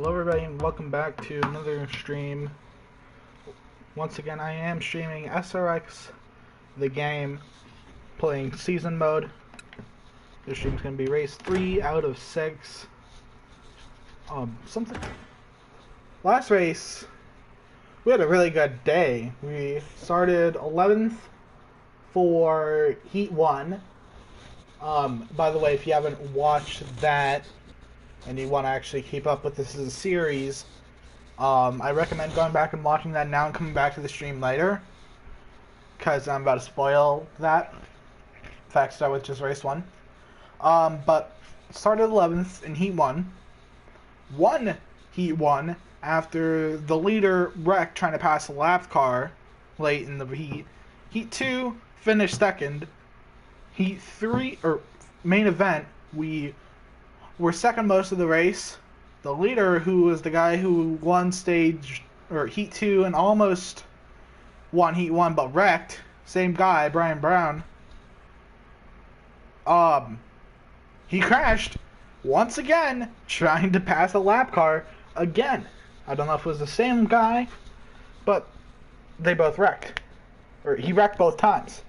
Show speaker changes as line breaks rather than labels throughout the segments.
Hello everybody and welcome back to another stream. Once again I am streaming SRX, the game, playing season mode. This stream's going to be race 3 out of 6. Last race, we had a really good day. We started 11th for Heat 1. By the way, if you haven't watched that, and you want to actually keep up with this as a series, I recommend going back and watching that now and coming back to the stream later, because I'm about to spoil that. In fact, start with just race 1. But started 11th in Heat 1. Won Heat 1 after the leader wrecked trying to pass a lap car late in the heat. Heat 2 finished second. Heat 3, or main event, we were second most of the race. The leader, who was the guy who won Heat 2 and almost won Heat 1 but wrecked, same guy, Brian Brown, he crashed once again trying to pass a lap car again. I don't know if it was the same guy, but they both wrecked. Or he wrecked both times,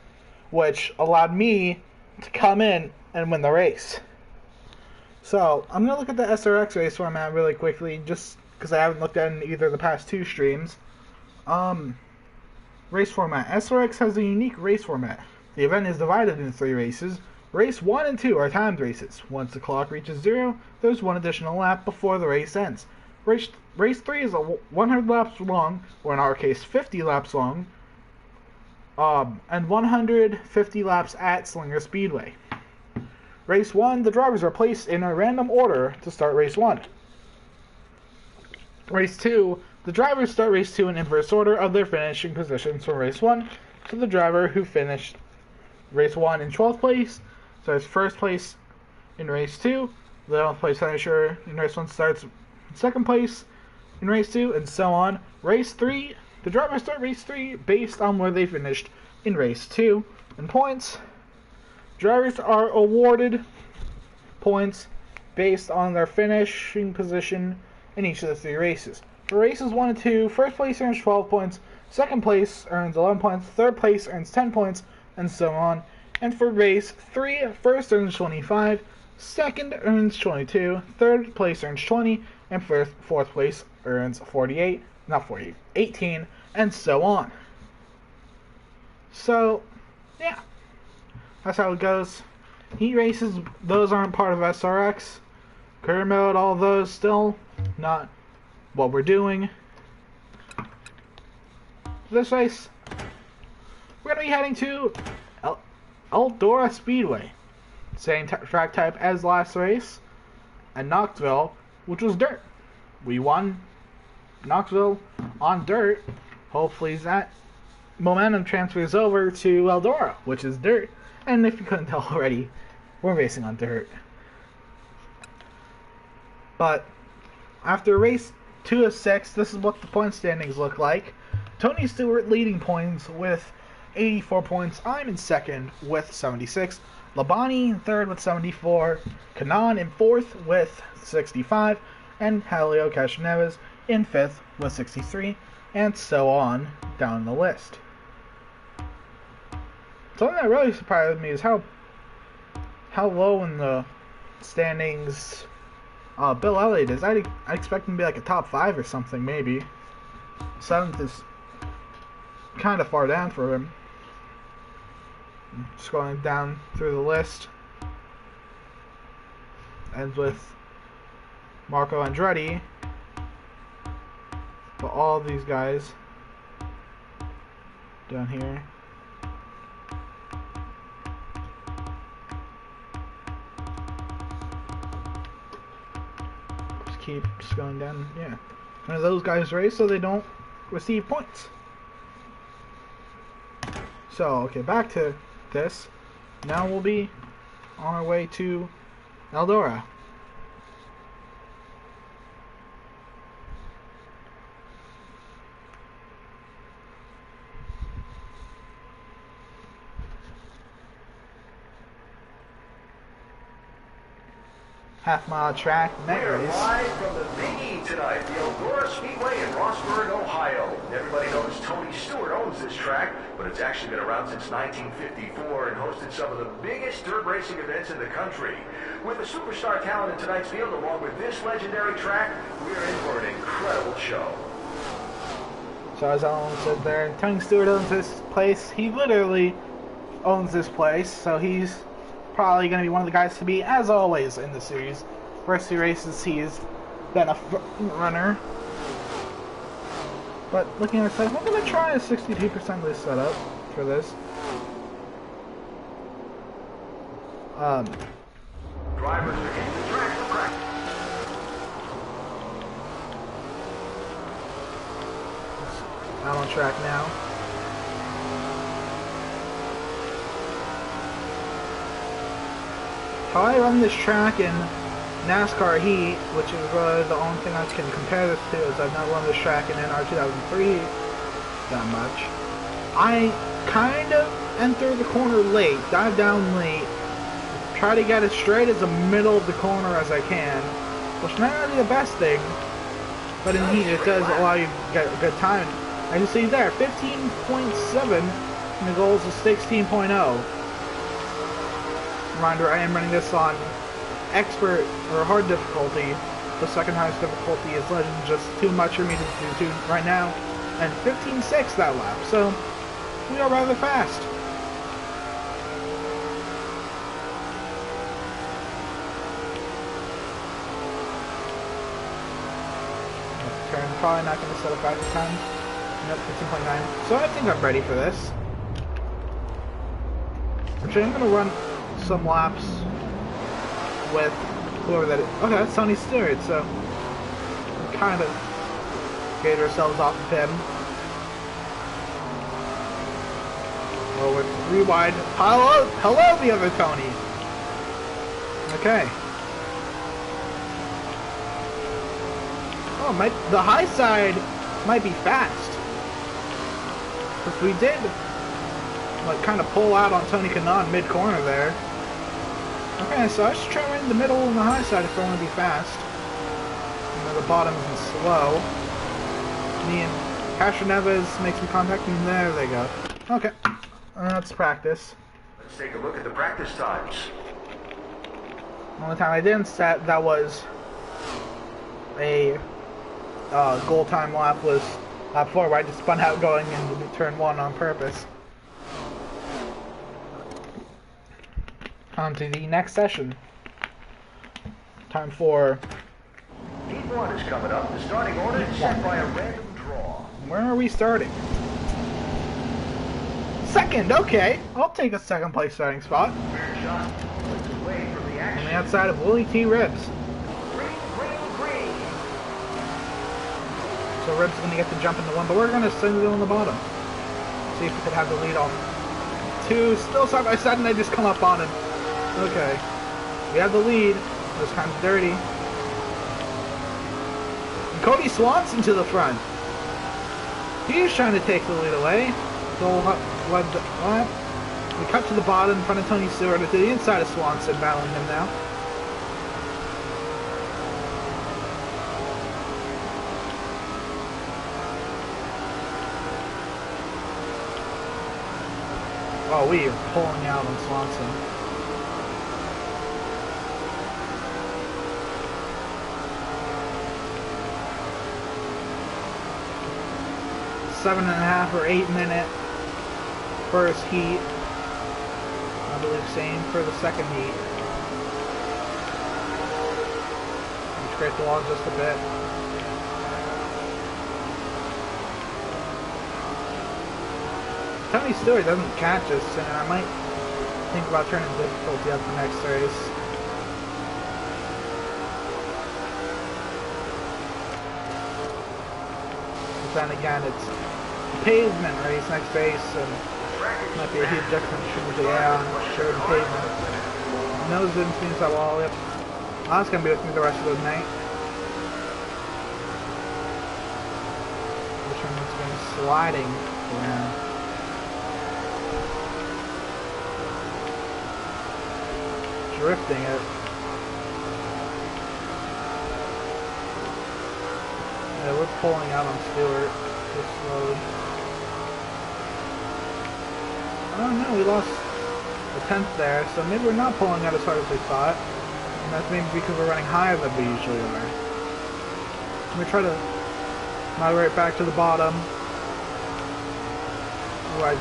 which allowed me to come in and win the race. So, I'm going to look at the SRX race format really quickly, just because I haven't looked at it in either of the past two streams. Race format. SRX has a unique race format. The event is divided into 3 races. Race 1 and 2 are timed races. Once the clock reaches 0, there's one additional lap before the race ends. Race 3 is 100 laps long, or in our case 50 laps long, and 150 laps at Slinger Speedway. Race 1, the drivers are placed in a random order to start Race 1. Race 2, the drivers start Race 2 in inverse order of their finishing positions from Race 1, so the driver who finished Race 1 in 12th place starts first place in Race 2, the 11th place finisher in Race 1 starts in second place in Race 2, and so on. Race 3, the drivers start Race 3 based on where they finished in Race 2 in points. Drivers are awarded points based on their finishing position in each of the 3 races. For races 1 and 2, first place earns 12 points, second place earns 11 points, third place earns 10 points, and so on. And for race 3, first earns 25, second earns 22, third place earns 20, and fourth place earns 18, and so on. So, yeah. That's how it goes. Heat races, those aren't part of SRX. Career mode, all those still not what we're doing. This race, we're going to be heading to Aldora Speedway. Same track type as last race. And Knoxville, which was dirt. We won Knoxville on dirt. Hopefully that momentum transfers over to Aldora, which is dirt. And if you couldn't tell already, we're racing on dirt. But after race 2 of 6, this is what the point standings look like. Tony Stewart leading points with 84 points. I'm in second with 76. Labani in third with 74. Kanan in fourth with 65. And Halio Castroneves in fifth with 63. And so on down the list. Something that really surprised me is how low in the standings Bill Elliott is. I expect him to be like a top 5 or something, maybe. 7th is kind of far down for him. Scrolling down through the list. Ends with Marco Andretti. But all these guys down here. Keeps going down, yeah. None of those guys race, so they don't receive points. So, okay, back to this. Now we'll be on our way to Aldora.
half-mile track net race. Live from the tonight, the Aldora Speedway in Rossburg, Ohio. Everybody knows Tony Stewart owns this track, but it's actually been around since 1954 and hosted some of the biggest dirt racing events in the country. With the superstar talent in tonight's field, along with this legendary track, we're in for an incredible show.
So as Alan said there, Tony Stewart owns this place. He literally owns this place, so he's probably going to be one of the guys to be, as always, in the series. First few races, he's been a runner. But looking at setup, I'm going to try a 62% loose setup for this.
Drivers are hitting the track for practice.
Out on track now. How I run this track in NASCAR Heat, which is really the only thing I can compare this to, is I've not run this track in NR 2003 that much. I kind of enter the corner late, dive down late, try to get as straight as the middle of the corner as I can, which may not be the best thing, but in Heat it does allow you to get a good time. As you see there, 15.7, and the goal is 16.0. Reminder, I am running this on expert or hard difficulty. The second highest difficulty is Legend, just too much for me to do right now. And 15.6 that lap, so we are rather fast. Turn, probably not going to set up back this time. Nope, 15.9. So I think I'm ready for this. Actually, I'm going to run some laps with whoever that is. Okay, that's Tony Stewart, so we kind of gauge ourselves off of him. Oh, we're 3 wide. Hello, the other Tony. Okay. Oh, the high side might be fast. Because we did, like, kind of pull out on Tony Kanaan mid-corner there. Okay, so I should try right in the middle and the high side if I want to be fast. And then the bottom is slow. Me and Castro Neves make some contact, and there they go. Okay, let's practice.
Let's take a look at the practice times.
The only time I didn't set that was a goal time lap was lap 4, where I just spun out going into turn 1 on purpose. On to the next session. Time for
Heat 1 is coming up. The starting order is set by a random draw.
Where are we starting? Second, okay. I'll take a second place starting spot.
Fair shot. Puts away from the action.
On the outside of Willie T. Ribbs.
Green, green, green.
So Ribbs is going to get the jump in the 1, but we're going to send it on the bottom. See if we could have the lead off. 2, still side by side, and they just come up on him. Okay. We have the lead. It was kind of dirty. And Cody Swanson to the front. He's trying to take the lead away. So we cut to the bottom in front of Tony Stewart to the inside of Swanson, battling him now. Oh, we are pulling out on Swanson. Seven and a half or 8 minute first heat. I believe same for the second heat. We scraped along just a bit. Tony Stewart doesn't catch us, and I might think about turning difficulty up the next race. But then again, it's pavement race next race, and might be a huge difference. Yeah, sure, the pavement. Nose didn't seem so well. Yep. That's gonna be with me the rest of the night. Which one is going sliding around? Drifting it. pulling out on Stewart just slowly. I don't know, we lost a tenth there, so maybe we're not pulling out as hard as we thought. And that's maybe because we're running higher than we usually are. Let me try to migrate back to the bottom. Ooh, I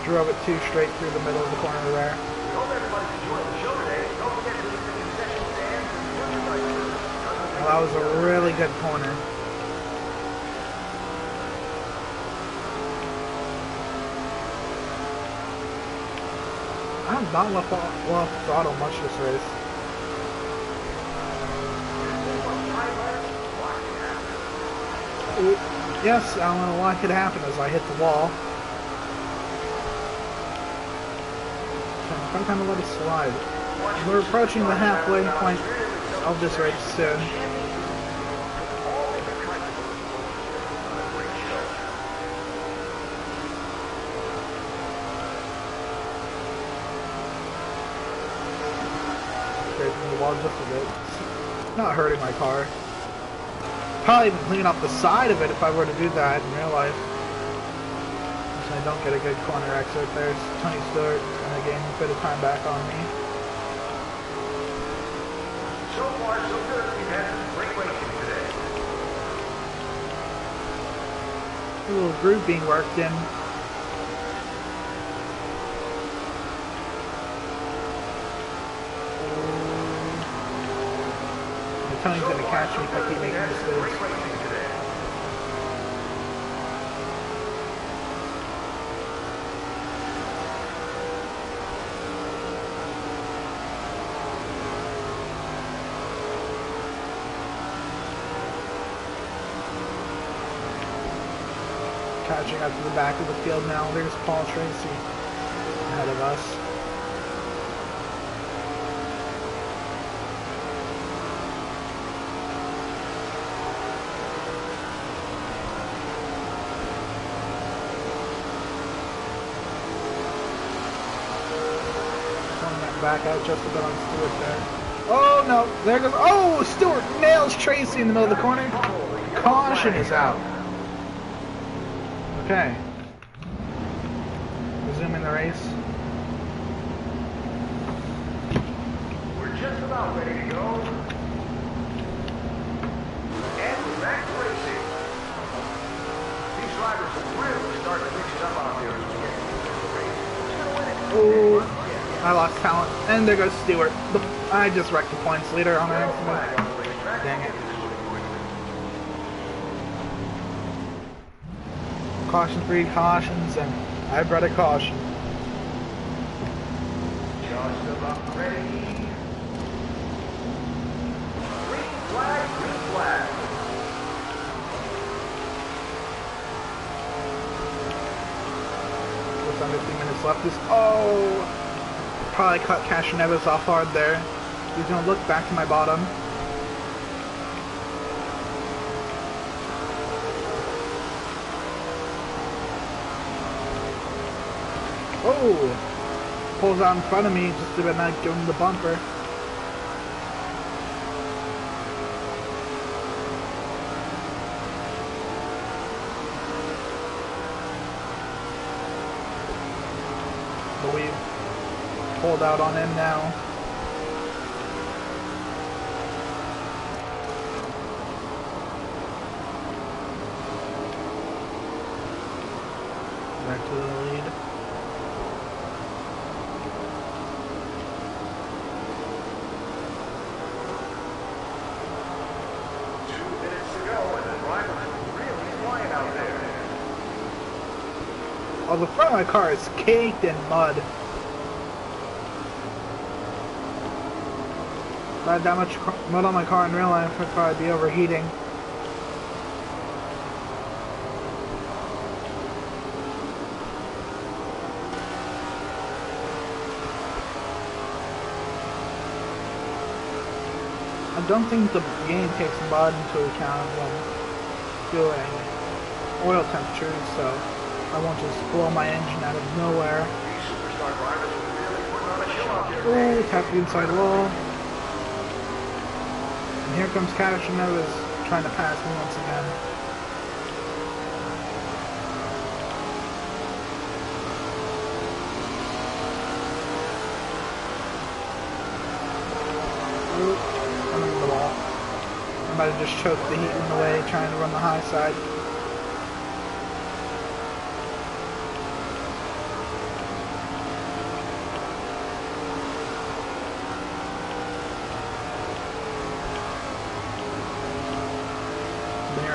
drove it too straight through the middle of the corner there.
Hope everybody's enjoying the show today. Don't forget to leave the concession stand and
Well, that was a really good corner. I have not left off throttle much this race. Ooh, yes, I don't know what could happen as I hit the wall. So I'm kind of let it slide. We're approaching the halfway point of this race soon. Scraping the wall just a bit. Not hurting my car. Probably even clean off the side of it if I were to do that in real life. So I don't get a good corner exit. There's Tony Stewart. It's going to gain a bit of time back on me.
So far, so good. We've had some great racing today.
A little groove being worked in. Tony's gonna catch me if I keep making mistakes. Catching up to the back of the field now. There's Paul Tracy ahead of us. Back out just a bit on Stewart there. Oh no, there goes, oh, Stewart nails Tracy in the middle of the corner. Caution is out. Okay. Resuming the race.
We're just about ready to go. And we're back to racing. These drivers are really starting to mix it up out there as we get into the race. Who's going to win it?
Oh. I lost talent. And there goes Stewart. I just wrecked the points leader on accident. Dang it. Caution 3 cautions, and I brought a caution.
Just about ready. Green flag, green flag.
Just under 3 minutes left. Oh! Probably cut Castroneves off hard there. He's gonna look back to my bottom. Oh! Pulls out in front of me just to not give him the bumper. But we pulled out on him now. Back to the lead. Oh, the front of my car is caked in mud. If I had that much mud on my car in real life, I'd probably be overheating. I don't think the game takes mud into account when doing oil temperatures, so I won't just blow my engine out of nowhere. Ooh, tap the inside wall. And here comes Castroneves trying to pass me once again. I might have just choked the heat in the way trying to run the high side.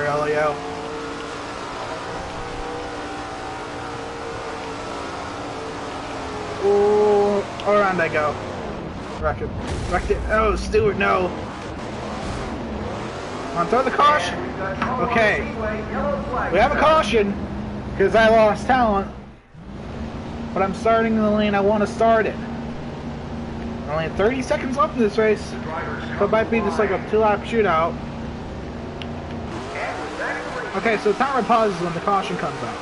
Elio. Oh, around I go. Wrecked it. Wrecked it. Oh, Stewart, no. On, throw the caution. Okay. We have a caution because I lost talent. But I'm starting in the lane I want to start it. Only 30 seconds left in this race. So it might be just like a 2-lap shootout. Okay, so the timer pauses when the caution comes out.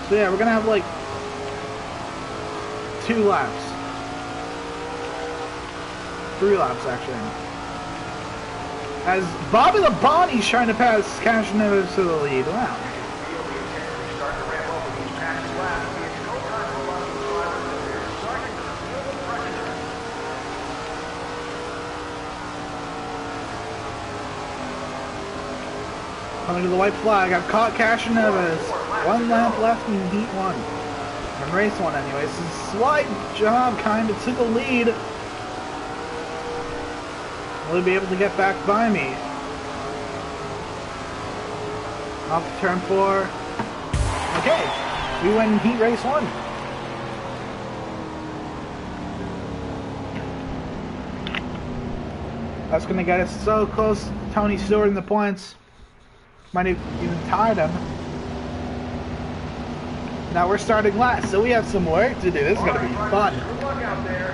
So yeah, we're gonna have like 2 laps. 3 laps actually. As Bobby the Bonnie's trying to pass Cashenevis to the lead. Wow. Coming to the white flag, I've caught Cashenevis. 1 lap left in heat 1. And race 1 anyways. It's a slight job kind of to the lead. Will he be able to get back by me? Off to turn 4. Okay, we win heat race 1. That's going to get us so close to Tony Stewart in the points. Might have even tied him. Now we're starting last, so we have some work to do. This is going to be fun.
Good luck out there.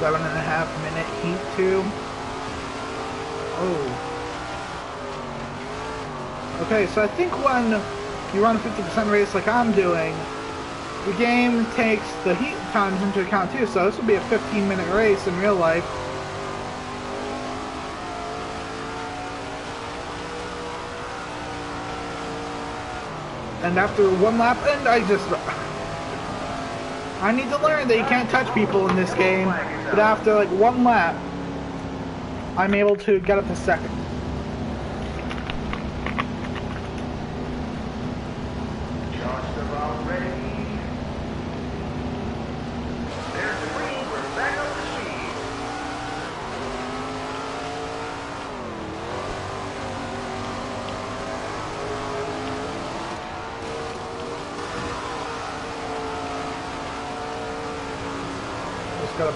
"7.5 minute heat 2. Oh. Okay, so I think when you run a 50% race like I'm doing, the game takes the heat times into account too, so this will be a 15-minute race in real life. And after 1 lap, and I need to learn that you can't touch people in this game, but after like 1 lap, I'm able to get up to 2nd.
Just about ready. There's the green. We're back up to speed.
Just gotta...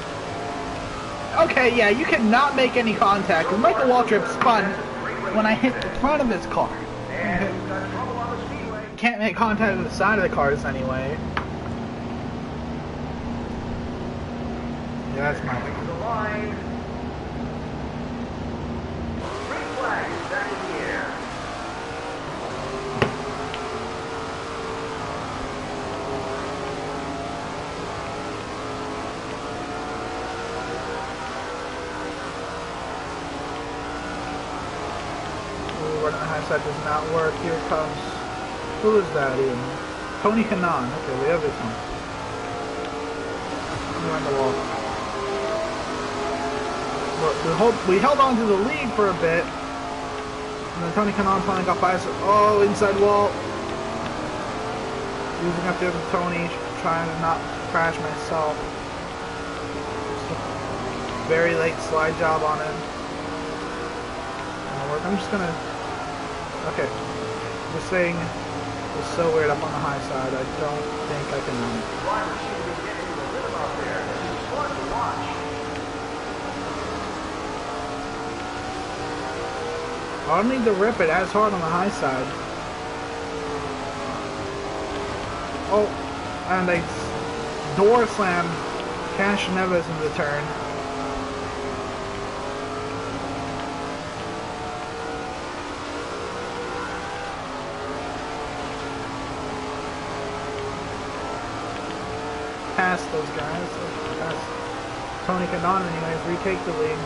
Okay, yeah, you cannot make any contact. And Michael Waltrip spun when I hit the front of his car.
And we've got trouble on the speedway.
Can't make contact with the side of the cars anyway. Yeah, that's my thing.
The line. Green flag is back in the air.
Ooh, running the high side does not work. Here it comes. Who is that even? Tony Kanon. Okay, we have this one. Around the wall. We held on to the lead for a bit. And then Tony Kanon finally got by us. Oh, inside wall. Using up the other Tony, trying to not crash myself. Very late slide job on him. I'm just gonna... Okay. This thing is so weird up on the high side. I don't think I can run it.
Drivers seem to be getting into a rhythm out there. This is fun to watch.
I don't need to rip it as hard on the high side. Oh, and I door slam Cashenevis in the turn. Past those guys, past Tony Kanon anyways, retake the lead.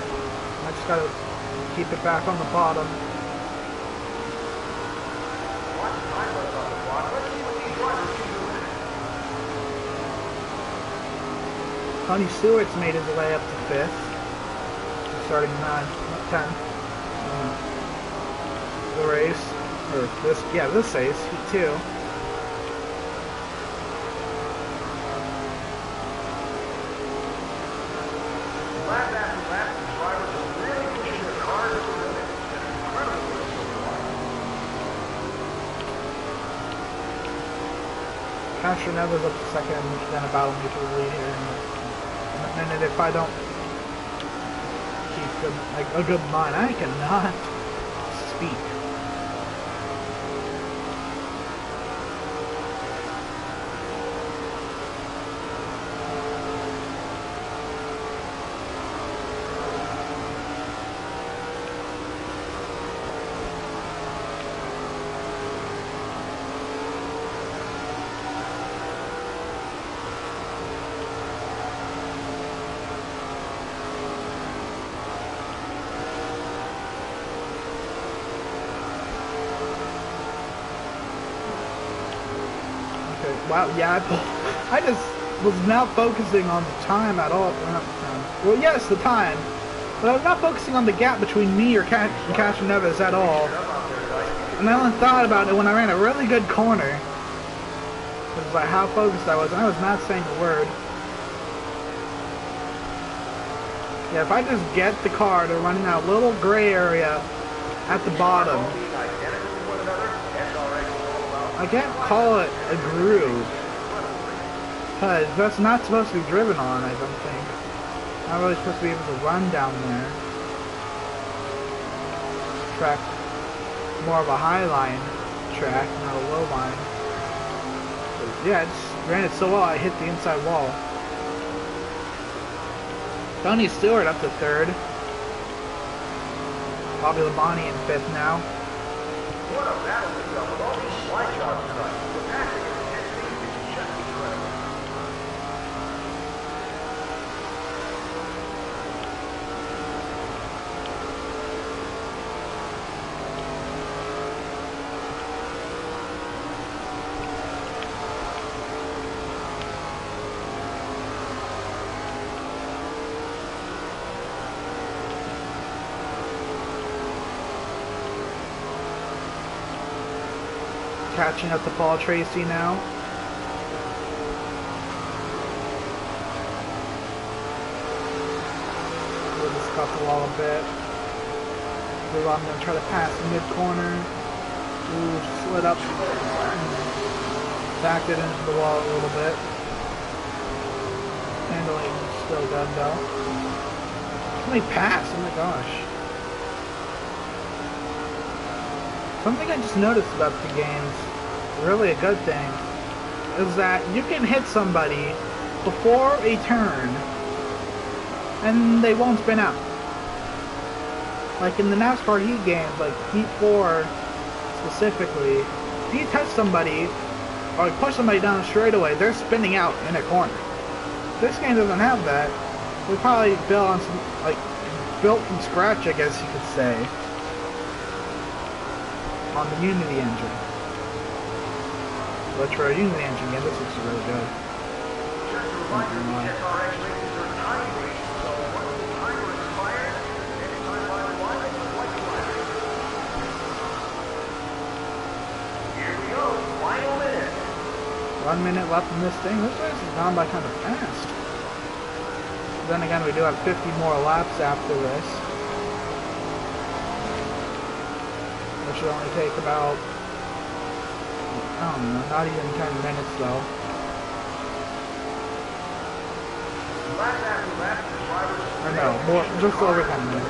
I just gotta keep it back on the bottom. Tony Stewart's made his way up to 5th. Starting 10th. The race. Or this race, Heat 2.
Lap after lap, the drivers are really pushing their cars to the limit. It's an incredible race so far.
Castroneva's up to 2nd, then a battle me for the lead here in a minute if I don't keep a good line. I cannot speak. Wow, yeah, I just was not focusing on the time at all. Well, yes, the time. But I was not focusing on the gap between me and Castroneves at all. And I only thought about it when I ran a really good corner. It was like how focused I was. I was not saying a word. Yeah, if I just get the car to run in that little gray area at the bottom, I can't call it a groove, because that's not supposed to be driven on, I don't think. Not really supposed to be able to run down there. Track, more of a high line track, not a low line. But yeah, it's ran it so well, I hit the inside wall. Tony Stewart up to 3rd. Bobby Labonte in 5th now.
What a battle we've got with all these slide jobs tonight. The passing and intensity is just incredible.
Catching up to Paul Tracy now. We'll just scuffle all a bit. I'm going to try to pass mid-corner. Ooh, slid up. Backed it into the wall a little bit. Handling still good though. How many pass? Oh my gosh. Something I just noticed about the games, really a good thing, is that you can hit somebody before a turn and they won't spin out. Like in the NASCAR Heat games, like Heat 4 specifically, if you touch somebody or push somebody down the straightaway, they're spinning out in a corner. This game doesn't have that. We probably built on some, built from scratch, I guess you could say, on the Unity engine. But for a Unity engine, yeah, this looks really good.
Just a reminder, these SRX races are time races, so once the timer expires, anytime by the line, it's like a line. Here we go, final minute.
1 minute left in this thing. This race has gone by kind of fast. Then again, we do have 50 more laps after this. Which should only take about, I don't know, not even 10 minutes though.
Lap after lap, the drivers
Or no, more, just over 10 minutes.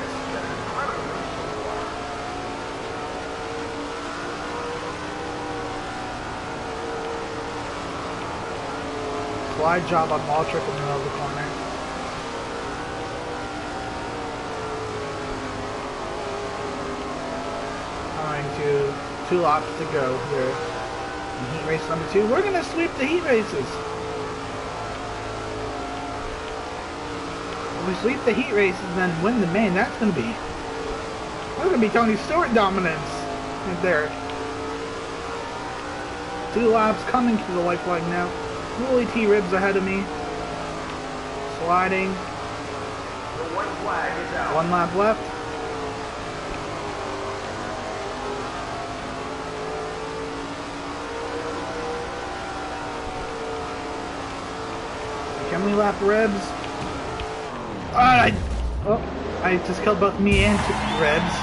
Slide job on Waltrip in the middle of the corner. Coming to 2 laps to go here in heat race number 2. We're gonna sweep the heat races. If we sweep the heat races and then win the main, that's gonna be Tony Stewart dominance right there. 2 laps coming to the white flag now. Wooly T-Ribs ahead of me. sliding.
The white flag is out.
1 lap left. Can we lap Rebs? I just killed both me and Rebs.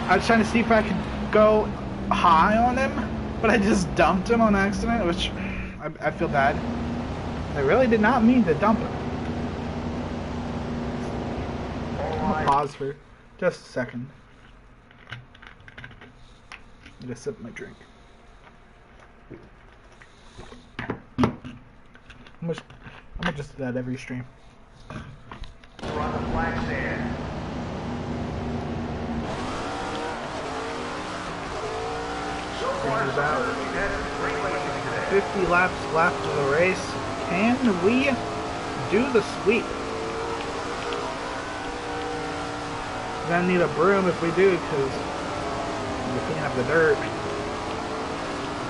I was trying to see if I could go high on him, but I just dumped him on accident, which I feel bad. I really did not mean to dump him. I'll pause for just a second. I'm gonna sip my drink. I'm gonna just do that every stream.
We're on the flag stand. So far,
About
we've had some great racing today.
50 laps left of the race. Can we do the sweep? We're gonna need a broom if we do, because we clean up the dirt.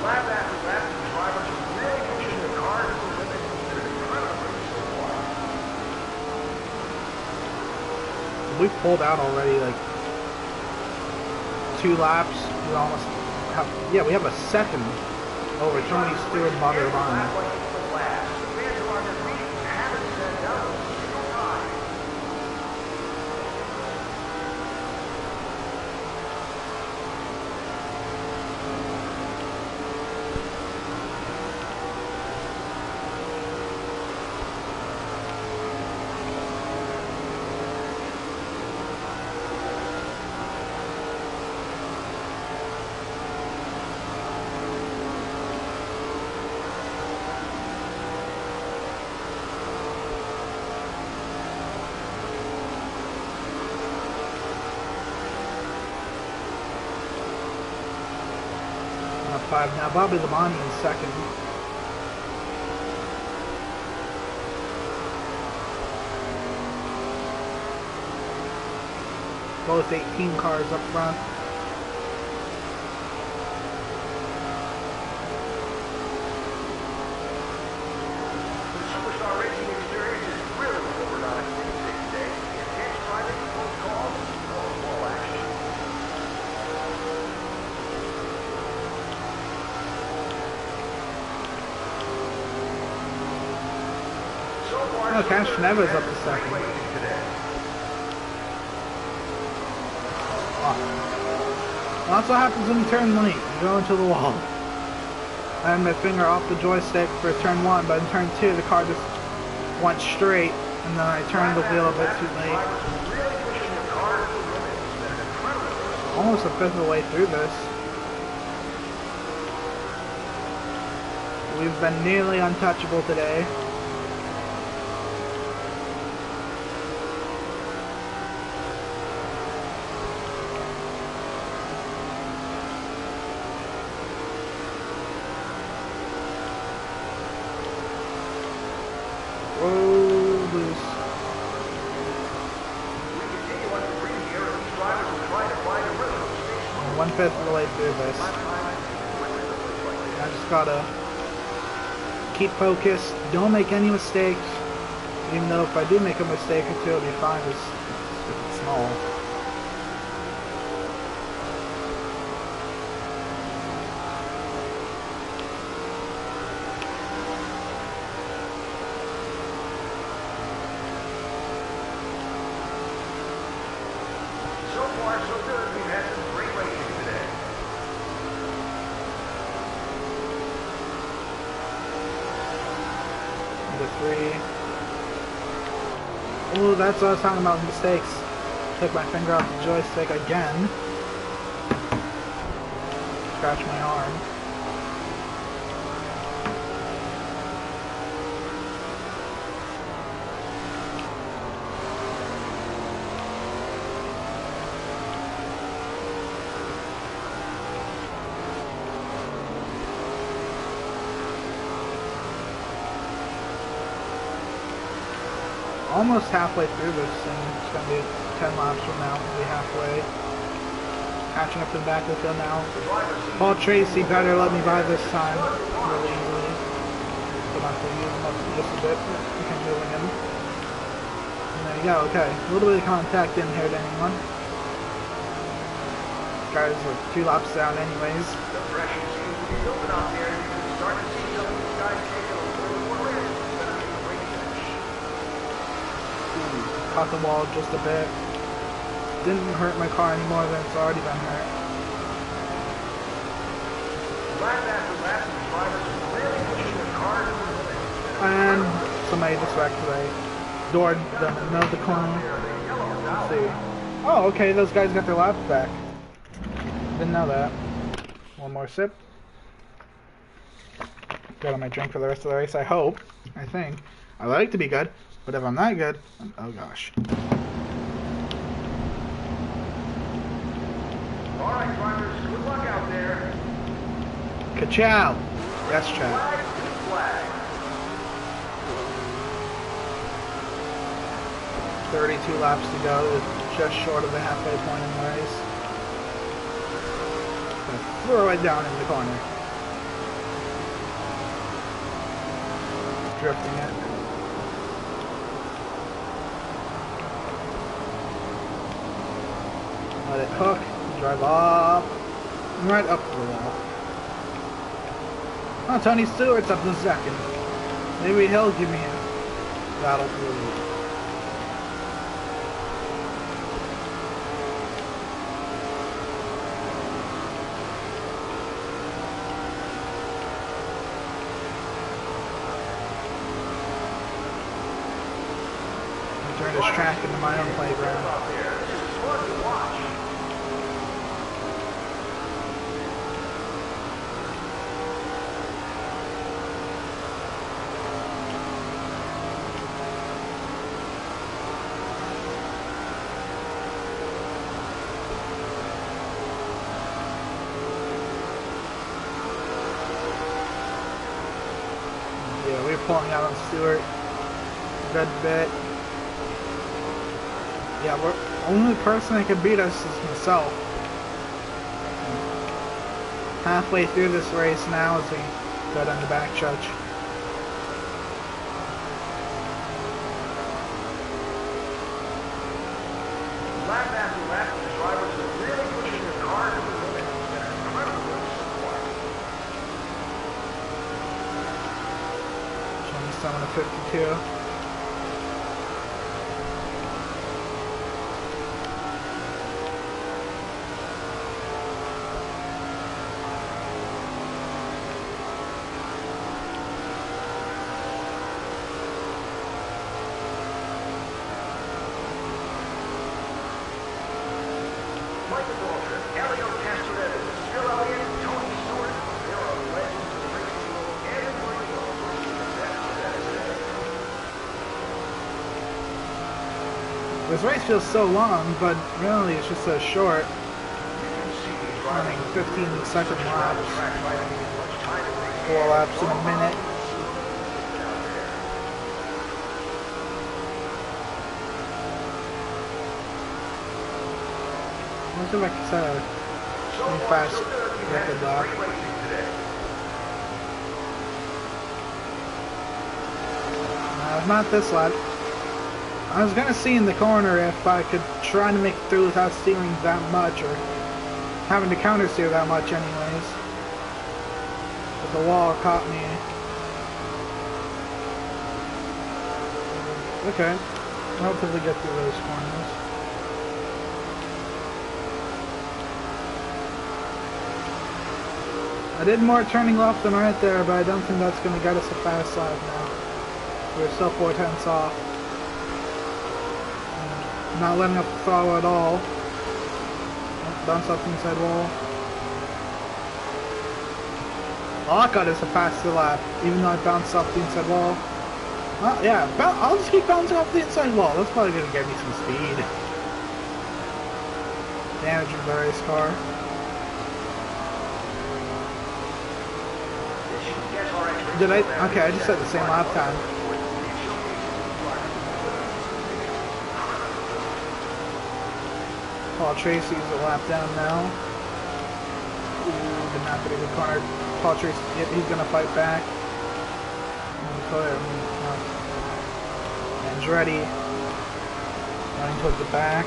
Lap after lap, the drivers are really pushing their cars to the limit. They're incredible so far.
We've pulled out already like 2 laps. We almost have, yeah, we have a second over Tony Stewart and Bobby Lamont. Five now. Bobby Lamont in second. Both 18 cars up front.
The Superstar Racing experience is really delivered on its 56 days. Intense driving, close calls, all action.
Oh, Cash Neva's up to second. Oh. That's what happens when you turn late. You go into the wall. I had my finger off the joystick for turn 1, but in turn 2 the car just went straight, and then I turned the wheel a bit too late. Almost a fifth of the way through this. We've been nearly untouchable today. Fifth of the way through this. I just gotta keep focused, don't make any mistakes, even though if I do make a mistake or two, it'll be fine, it's small.
So far, so good. We've had some great racing today.
Number 3. Oh, that's what I was talking about, mistakes. Took my finger off the joystick again. Scratched my arm. Almost halfway through this, and it's going to be 10 laps from now. We'll be halfway. Catching up to the back of the field now. Paul Tracy better let me by this time. Really easily. But I'm going to use him up just a bit. We can do him. There you go, okay. A little bit of contact didn't hurt anyone. Guys are 2 laps down anyways.
The pressure seems to be building out there. You can start to see some of these guys taking a little more risk. It's going to be a great finish.
Caught the wall just a bit. Didn't hurt my car any more than it's already been hurt.
Lap after lap, the drivers are really pushing their car to the limit.
And somebody just wrecked today. Door down the middle of the corner. Let's see. Oh, okay, those guys got their laps back. Didn't know that. One more sip. Got on my drink for the rest of the race, I hope. I think. I like to be good, but if I'm not good, oh gosh.
Alright, drivers, good luck out there.
Ka-chow! Yes, Chad.
Flag to flag.
32 laps to go, just short of the halfway point in the race. Gonna throw it down in the corner. Drifting it. Let it hook, drive up, and right up to the wall. Oh, Tony Stewart's up to second. Maybe he'll give me a battle for the lead. Turn this track into my own playground. Yeah, we're pulling out on Stewart. Good bit. Yeah, the only person that can beat us is myself. Halfway through this race now as we go down the back stretch.
Lap after lap, the drivers are really pushing their car to the limit. They're incredibly smart.
27 to 52. This race feels so long, but really it's just so short. Running 15-second laps. 4 laps in a minute. Let's see if I can set a really fast record lap. No, not this lap. I was gonna see in the corner if I could try to make it through without steering that much, or having to counter steer that much anyways. But the wall caught me. Okay, relatively get through those corners. I did more turning left than right there, but I don't think that's gonna get us a fast lap now. We're still 4/10 off. Not letting up the throttle at all. Bounce off the inside wall. All I got is a faster lap, even though I bounced off the inside wall. Well, yeah, I'll just keep bouncing off the inside wall. That's probably going to get me some speed. Damaging the race car. Did I? Okay, I just said the same lap time. Paul Tracy's a lap down now. Ooh, did not get a good corner. Paul Tracy, he's gonna fight back. Andretti. Running towards the back.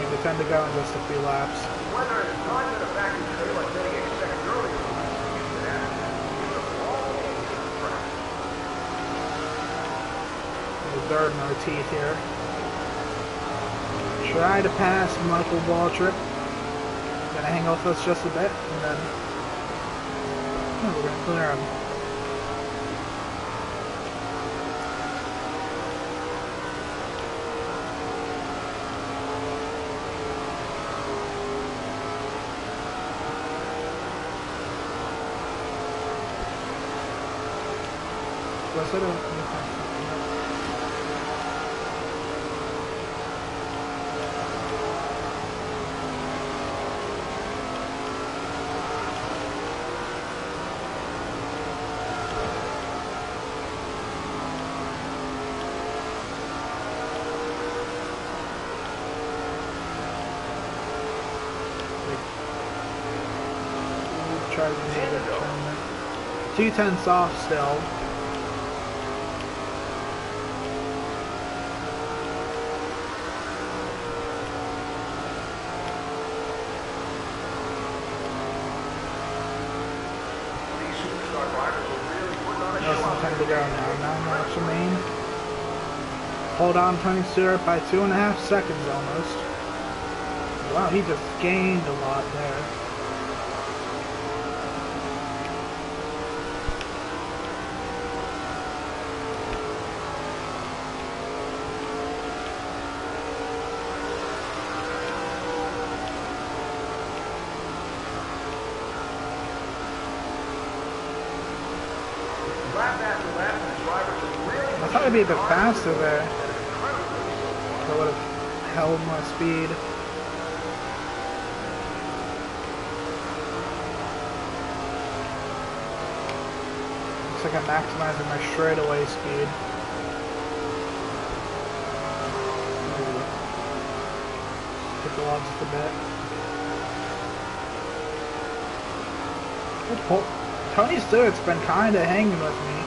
They tend to go in just a few laps.
Whether it's not going to back into the like many expected earlier,
The third in our teeth here. Try to pass Michael Waltrip. Gonna hang off us just a bit, and then we're gonna clear him. Was it a... Try to do it. 210 off still. Time to go now. 9 laps remain. Hold on Tony Stewart by 2.5 seconds almost. Wow, he just gained a lot there. I thought it'd be a bit faster there. I would have held my speed. Looks like I'm maximizing my straightaway speed. Take the log just a bit. Tony Stewart's been kind of hanging with me,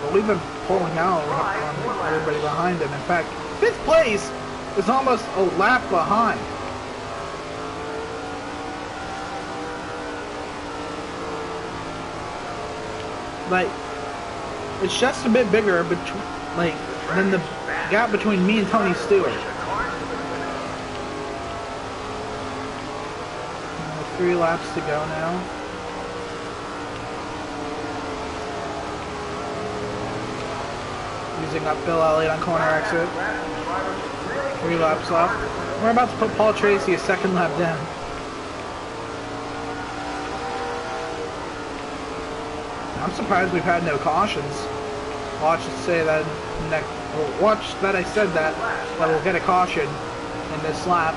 but we've been pulling out on everybody behind him. In fact, 5th place is almost a lap behind. Like, it's just a bit bigger than the gap between me and Tony Stewart. 3 laps to go now. Using up Bill Elliott on corner exit. 3 laps left. We're about to put Paul Tracy a 2nd lap down. I'm surprised we've had no cautions. Watch it say that watch that I said that we'll get a caution in this lap.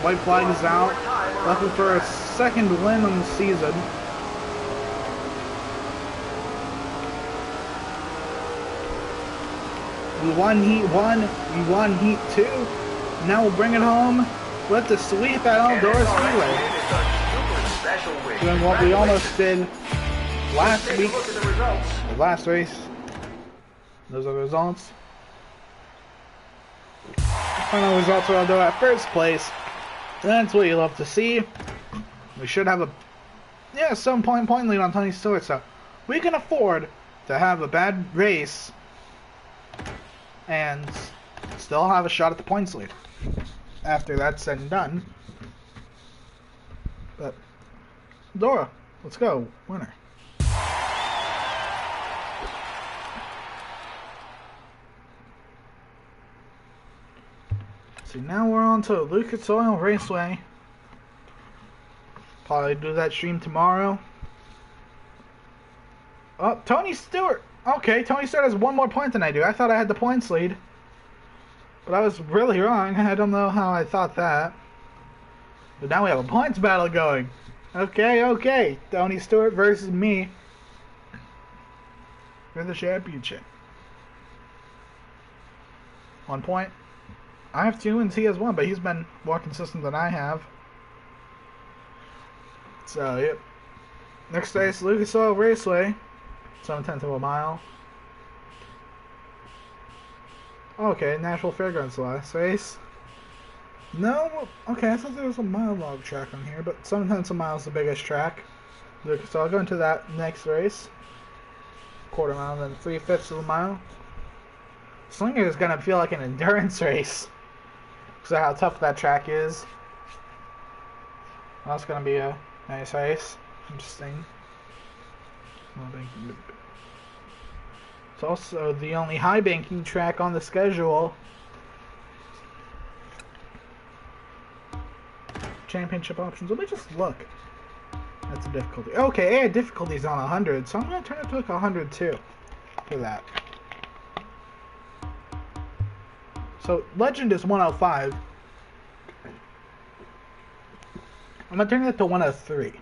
White flag is out, looking for a 2nd win on the season. We won Heat 1, we won Heat 2. Now we'll bring it home with the sweep at Aldora Speedway. Doing what we almost did last week, the last race. Those are the results. Final results are Aldora at 1st place. That's what you love to see. We should have a 7 point lead on Tony Stewart, so we can afford to have a bad race and still have a shot at the points lead after that's said and done. But Dora, let's go, winner. See, now we're on to Lucas Oil Raceway. Probably do that stream tomorrow. Oh, Tony Stewart. Okay, Tony Stewart has one more point than I do. I thought I had the points lead. But I was really wrong. I don't know how I thought that. But now we have a points battle going. Okay. Tony Stewart versus me for the championship. 1 point. I have 2 and he has 1, but he's been more consistent than I have. So, yep. Next race, Lucas Oil Raceway. 7/10 of a mile. Okay, Nashville Fairgrounds last race. No, okay, I thought there was a mile log track on here, but 7/10 of a mile is the biggest track. So I'll go into that next race. 1/4 mile, then 3/5 of a mile. Slinger is gonna feel like an endurance race because of how tough that track is. That's gonna be a nice race. Interesting. It's also the only high banking track on the schedule. Championship options. Let me just look. That's a difficulty. Okay, I had difficulties on 100, so I'm going to turn it to like 102 for that. So, Legend is 105. I'm going to turn it to 103.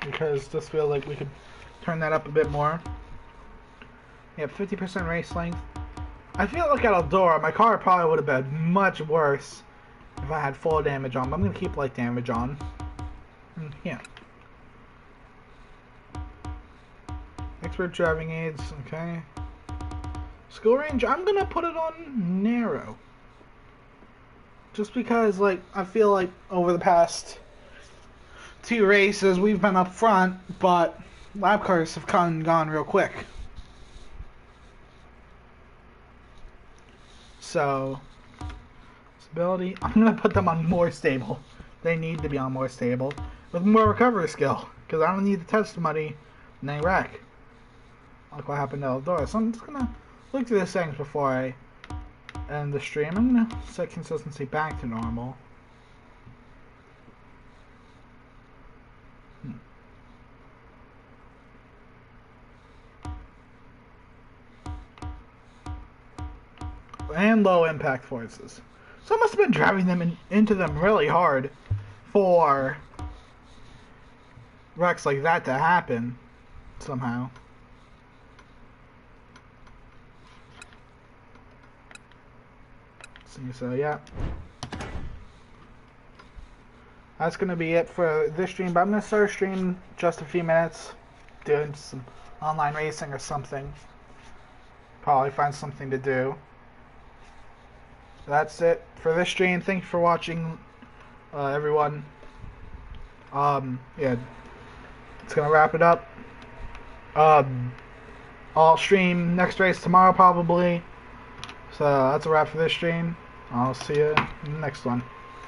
Because I just feel like we could turn that up a bit more. Yeah, 50% race length. I feel like at Aldora, my car probably would have been much worse if I had full damage on, but I'm going to keep light damage on. Yeah. Expert driving aids, okay. Skill range, I'm going to put it on narrow. Just because, like, I feel like over the past 2 races, we've been up front, but lap cars have come and gone real quick. So, stability, I'm going to put them on more stable. They need to be on more stable. With more recovery skill, because I don't need the testimony in a wreck. Like what happened to Aldora. So I'm just going to look through the settings before I end the stream. I'm going to set consistency back to normal. And low impact forces. So I must have been driving them into them really hard for wrecks like that to happen somehow. So yeah. That's going to be it for this stream, but I'm going to start a stream just a few minutes, doing some online racing or something. Probably find something to do. That's it for this stream. Thank you for watching, everyone. Yeah, it's gonna wrap it up. I'll stream next race tomorrow probably. So that's a wrap for this stream. I'll see you in the next one.